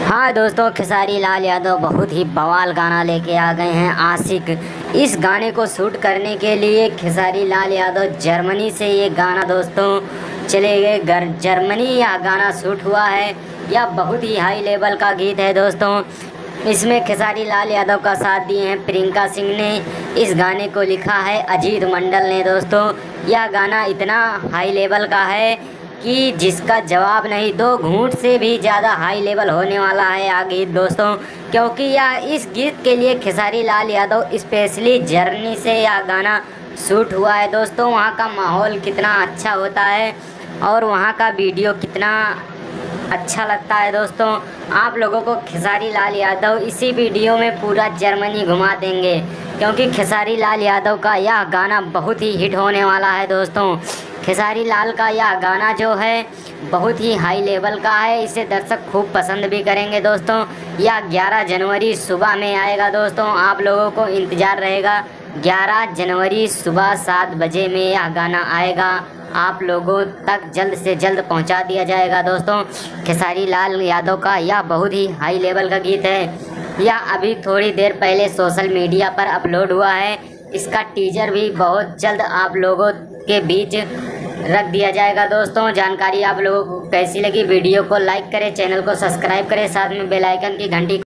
हाँ दोस्तों, खेसारी लाल यादव बहुत ही बवाल गाना लेके आ गए हैं आशिक। इस गाने को शूट करने के लिए खेसारी लाल यादव जर्मनी से ये गाना दोस्तों चले गए। जर्मनी यह गाना शूट हुआ है। यह बहुत ही हाई लेवल का गीत है दोस्तों। इसमें खेसारी लाल यादव का साथ दिए हैं प्रियंका सिंह ने। इस गाने को लिखा है अजीत मंडल ने दोस्तों। यह गाना इतना हाई लेवल का है कि जिसका जवाब नहीं, दो घूंट से भी ज़्यादा हाई लेवल होने वाला है यह गीत दोस्तों। क्योंकि यह इस गीत के लिए खेसारी लाल यादव स्पेशली जर्मनी से यह गाना शूट हुआ है दोस्तों। वहाँ का माहौल कितना अच्छा होता है और वहाँ का वीडियो कितना अच्छा लगता है दोस्तों। आप लोगों को खेसारी लाल यादव इसी वीडियो में पूरा जर्मनी घुमा देंगे, क्योंकि खेसारी लाल यादव का यह गाना बहुत ही हिट होने वाला है दोस्तों। खेसारी लाल का यह गाना जो है बहुत ही हाई लेवल का है। इसे दर्शक खूब पसंद भी करेंगे दोस्तों। यह 11 जनवरी सुबह में आएगा दोस्तों। आप लोगों को इंतज़ार रहेगा। 11 जनवरी सुबह 7 बजे में यह गाना आएगा। आप लोगों तक जल्द से जल्द पहुंचा दिया जाएगा दोस्तों। खेसारी लाल यादव का यह बहुत ही हाई लेवल का गीत है। यह अभी थोड़ी देर पहले सोशल मीडिया पर अपलोड हुआ है। इसका टीजर भी बहुत जल्द आप लोगों के बीच रख दिया जाएगा दोस्तों। जानकारी आप लोगों को कैसी लगी, वीडियो को लाइक करें, चैनल को सब्सक्राइब करें, साथ में बेल आइकन की घंटी